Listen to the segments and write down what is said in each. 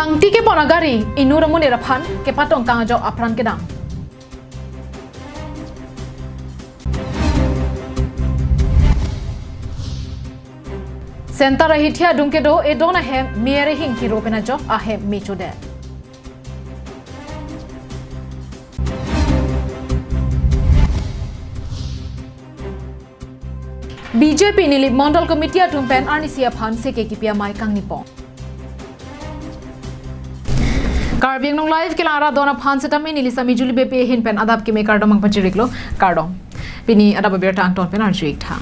Sangti ke ponagari inuramun iraphan ke patong kangajo apran kedang. Sentara hitia dungkedo edona hem mere hing kiro penajo ahem mechode. BJP nilip Mondol Committee atumpen arnisia phan seke kipia mai kang nipong. Karbiang nong live kilara dona phan setami nilisa mijuli bepe hin pen adap ki me kardom ang pachiriklo kardom. Pini adap ber tang ton pen arjik tha.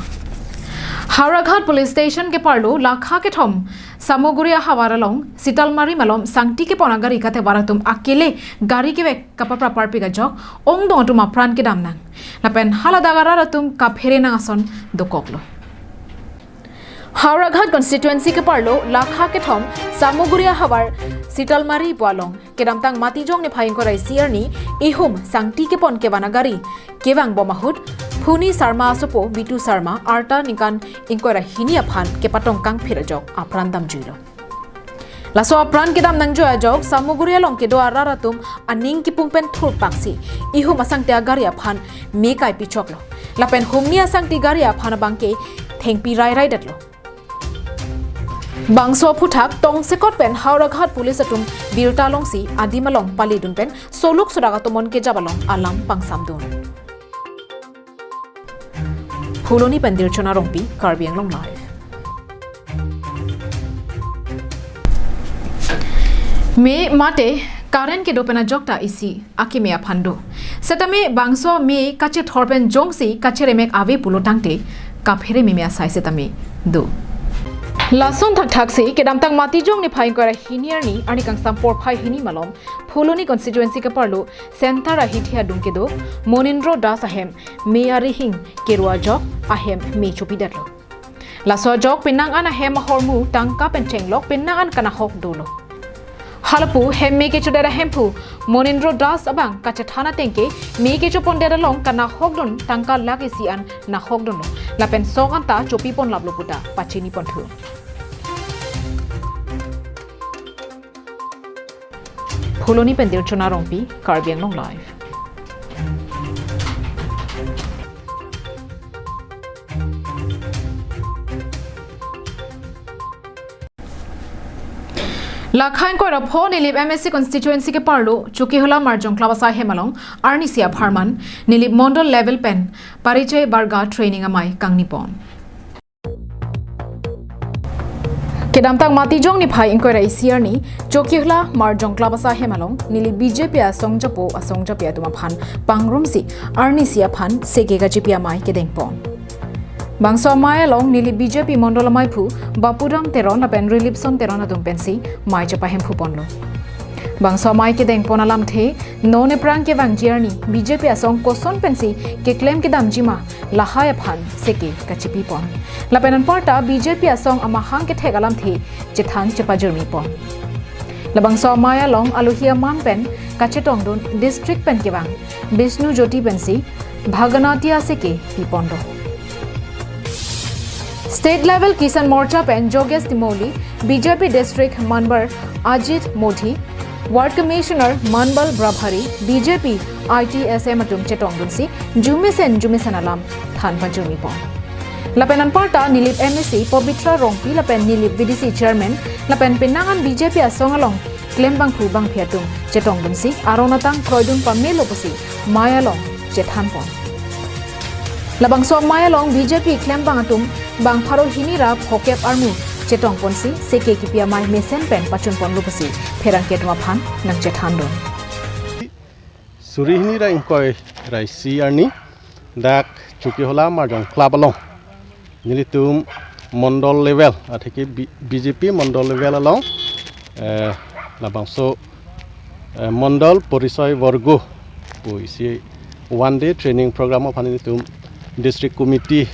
Hauraghat Police Station ke parlo lakha ke thom Samoguria hawaralong Sitalmari malom sangti ke ponagari kate baratum akele gari ke bek kapapra parpi ga jok ong dong tuma pran ke damnang lapen haladagara ratum kaphere na ason dokoklo Hauraghat constituency ke parlo lakha ke thom Samoguria hawar Sitalmari pualong kedamtang matijong ne phaing korai sierni ihum sangti ke pon ke banagari kewang bomahut Phuni Sarma Sopo Bitu Sarma Arta Nikan Inkora Hinia Phan ke patong kang phirajok apran dam juilo Laso apran ke dam nang joya jok Samoguria long ke do araratum aning ki pungpen thur paksi ihu masang te agaria phan me kai pichoklo lapen humnia sang ti garia phan bangke thengpi rai rai datlo Bangso Puthak tong sekot pen Hauraghat Police atum Birta longsi adimalong pali dun pen soluk suraga tomon ke jabalong alam pangsamdun Huloni Pendir Chona Rongpi, Karbiang Long Live. Me mate Karen ke dopena jokta isi akimea phando. Setame bangso me kache thorpen jongsi kache remek ave pulotangte kaphere me sai setame do. Lason thak thakse kedamtang mati jong ni phaing kora hiniarni ani kang sampor phai hini malom Pholoni constituency ka parlo sentara hithia dungkedo Monindro Das ahem meari hing kerua jok ahem me chopi datlo laso jok pinang an ahem hormu tangka pentenglok pinang an kana hok dolo halapu hem me ke chodera hempu Monindro Das abang kacha thana tengke me ke chopondera long kana hok don tangka lagi sian na hok don lapen soganta chopi pon lablo puta pachini ponthu Pholoni Pendir Chona Rongpi, Karbiang Long Live. Lakhain ko rapho nilip MSC constituency ke parlo Chukihola Marjong Klabasa Hemalong Arnisia Pharman nilip Mondol level pen Pariche Barga training amai Kangnipon. Kedamtang matijong ni phai inkoi rai sierni Chokihla Marjong Klabasa Hemalong nili BJP asong japo tuma phan pangrumsi Arnisia phan sege ga jipia mai kedengpon Bangso mai long nili BJP mondolamai phu Bapudam teron na pen relipson teron adum pensi mai chapa hem phu ponlo Bangso mai kedengpon alam the none prang ke wang jerni BJP asong koson pensi ke claim ke dam jima lahaya phan seke ka chipi pon Lapenan parta BJP asong amahang ke thegalam the chethang chapa jermi pon Labang so maya long aluhia mampen kachetong don district pen kewang Bishnu Jyoti pensi Bhaganatia seke pipondo State level Kisan Morcha pen Jogesh Timoli BJP district Manbar Ajit Modi Ward Commissioner Manbal Brabhari BJP ITSM atum chetong dunsi Jumisen alam than pa jermi pon Lapenan parta nilip MSC Pabitra Rongpi lapen nilip VDC chairman lapen pinangan BJP asong along claim bang phu bang phiatung chetong bunsi aronatang kroidun pamelo pasi mayalong chethan pon labang so mayalong BJP claim bang atum bang pharol hinira phokep armu chetong ponsi seke kipia mai mesen pen pachun pon lupasi pherang ketma phan nang chethan don suri hinira inkoi rai si arni dak Chukihola Marjong club along Nilitum Mondol level atheki BJP Mondol level along labangso Mondol Porisoy Borgo isi one day training program of Nilitum district committee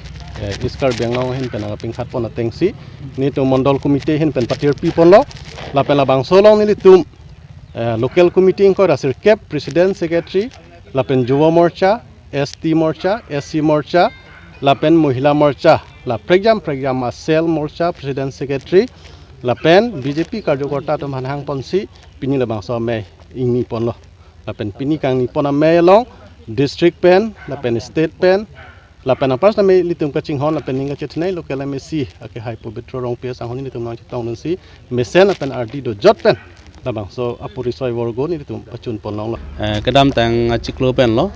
iskar bengaw hin penang pingkhat pon atengsi nitu Mondol committee hin pen patir pipon lo lapen labangso long Nilitum local committee ko rasir cap president secretary lapen Juva Morcha ST Morcha SC Morcha Lapen Mohila Morcha La Pregram Asel Morcha President Secretary lapen BJP karyakarta tum hanhang ponsi pini labang so me ingni pon lo lapen pini kang ni pon me long district pen lapen state pen lapen apars na me litum ka chinghon lapen ninga chetnai local MSC ake hai pubitro rong pia sang honi litum nang chitong nun si mesen lapen RD do jot pen labang so apurisoi worgo ni litum pachun pon long lo kedam tang achiklo pen lo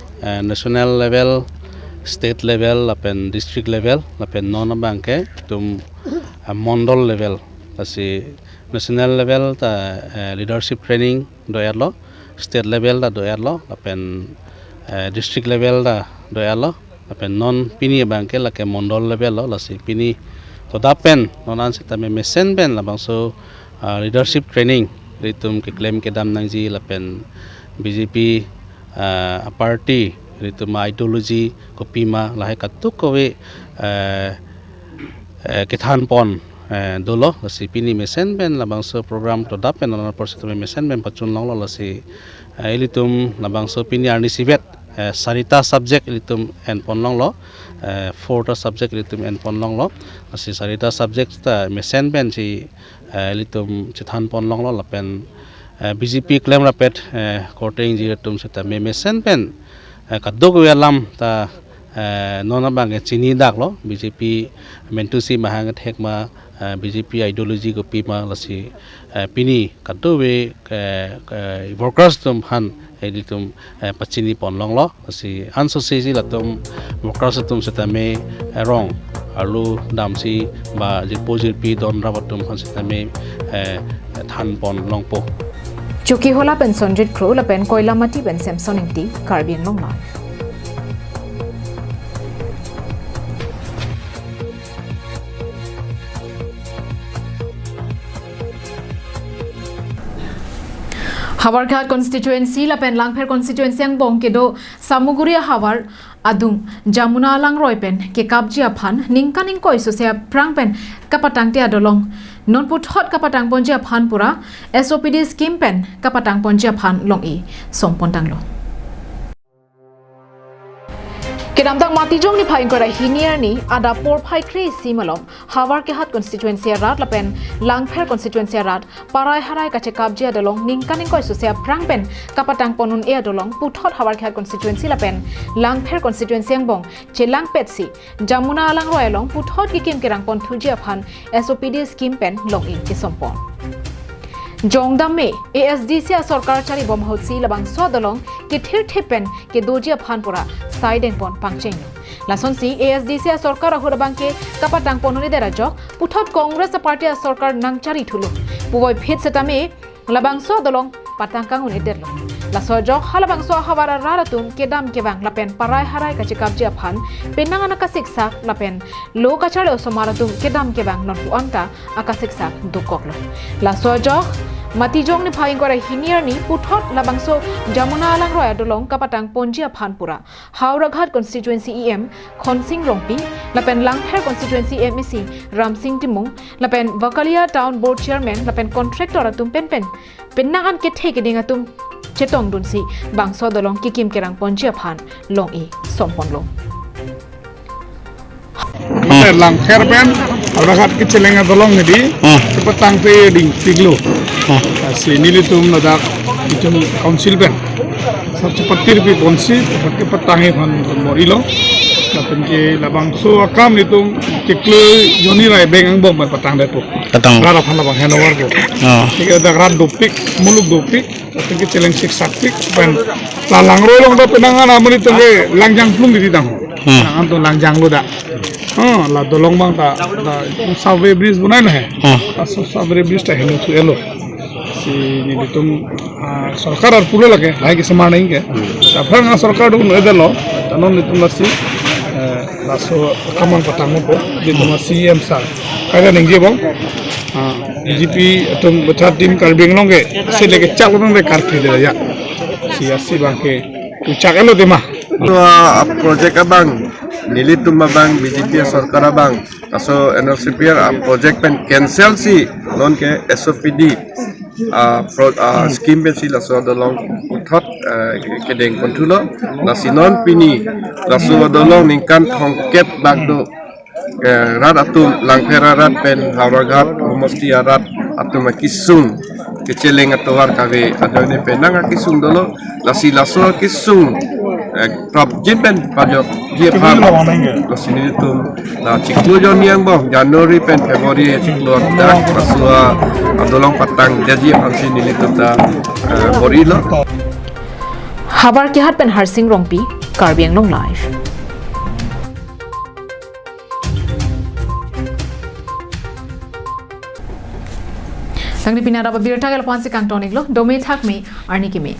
national level state level lapen district level lapen non banke tum mondol level asi national level ta leadership training doyar lo state level da doyar lo lapen district level da doyar lo lapen non pini banke la ke mondol level lo lasi pini to da pen non an se tame mesen pen labang so leadership training ritum ke claim ke dam nang ji lapen BJP party ritum ideology kopima lahe katuk kowe kethan pon dolo lasi pini mesen pen labang so program to da pen non por se tame mesen pen pachun long lo lasi elitum labang so pini arni sibet sarita subject elitum en pon long lo fourth subject elitum en pon long lo asi sarita subject ta mesen pen si elitum chithan pon long lo lapen BJP claim rapet korteng ji tum se ta mesen pen kadok welam ta nona bang chini dak lo BJP mentusi mahang thek ma BJP ideology ko pima lasi pini kadowe workers tum han editum pachini pon long lo lasi anso seji latum workers tum setame wrong alu damsi ba jipojir pi don rabatum han setame than pon long po Chuki hola pen Sonjit Kro la pen koila mati pen Samson ingti Caribbean long ma Hawarghat constituency la pen Langpher constituency ang bong kedo Samuguria Hawar adung Jamuna lang roy pen ke kabjia phan ningkaning koi so se prang pen kapatang te adolong non put hot kapatang ponjia phan pura SOPD scheme pen kapatang ponjia phan long e sompon tanglo Kedamdang mati jong ni phain kora hinier ni ada por phai kre simalom Hawar ke hat constituency rat la pen Langpher constituency rat parai harai ka che kabjia dolong ningkaning koi so se prang pen kapatang ponun e dolong put hot Hawar ke hat constituency la pen Langpher constituency ang bong che lang petsi Jamuna lang royalong put hot ki kim kerang pon thujia phan SOPD scheme pen long e ke sompon Jongdam me ASDC सरकार चारी बम होसी लबंग सोदलोंग के ठिर ठेपेन के दोजिया फानपुरा साइडेन पन पांगचेन लासोनसी ASDC सरकार हुरबांग के कपाटांग पनुनि देराजक पुथत Congress party सरकार नांगचारी ठुलु पुवय fit सेटामे लबंग सोदलोंग patangkang uni derlo la sojo halabang so hawara raratum kedam kebang lapen parai harai ka chikap ji aphan penangana ka siksa lapen lo ka chalo somaratum kedam kebang non puanta aka siksa dukoklo la sojo matijong ni phaing kora hinier ni puthot labangso jamuna alang roya dolong kapatang ponjia phanpura hauraghat constituency EM khonsing rongpi lapen Langpher constituency MEC ramsing timung lapen Vakalia town board chairman lapen contractor atum pen penangan ke theke dinga tum chetong dunsi bangso dolong kikim kerang ponjia phan long e sompon long Langpher pen hauraghat ke celenga dolong ni cepetang pe ding tiglo sini litum nadak itum council pen cepat pi konsi cepat petangi phan morilo lapen ke labang so akam litum kekle joni rai bengang bom petang depo rara phan labang hanover ko tik ada rat dopik muluk dopik lapen ke celeng sik saktik pen lalang rolong da penangan amani tenge langjang plung di dang nangan to langjang lo da la dolong bang ta sabre bridge bunai na hai sabre bridge ta helo tu elo si ni ditum sarkar ar puro lage lai ke saman nahi ke afran sarkar du no edelo tanon ditum lasi laso kaman patang ko ditum CM sa kada ningje bang BJP atum bachar team Caribbean longe se lege chak long de karti de ya si asi bang ke ucak elo de ma project abang nilitum abang BJP sarkar abang aso NLCPR project pen cancel si non ke SOPD scheme pen si laso dolong uthot kedeng kontulo la sinon pini laso dolong ningkan thongkep bagdo rat atum Langpher rat pen Hauraghat homosti rat atau makisung keceleng atau war kawe ada ne penang kisung dolo lasi laso kisung prop jipen pajok jipan lasini itu na ciklu jon yang boh Januari pen Februari ciklu dak pasua adolong patang jadi ansin ini tanda borilo habar ki hat pen harsing rongpi Karbi Anglong Live. Tangni pinara babir tagal pansi kang tonik lo domi thak me arni ki me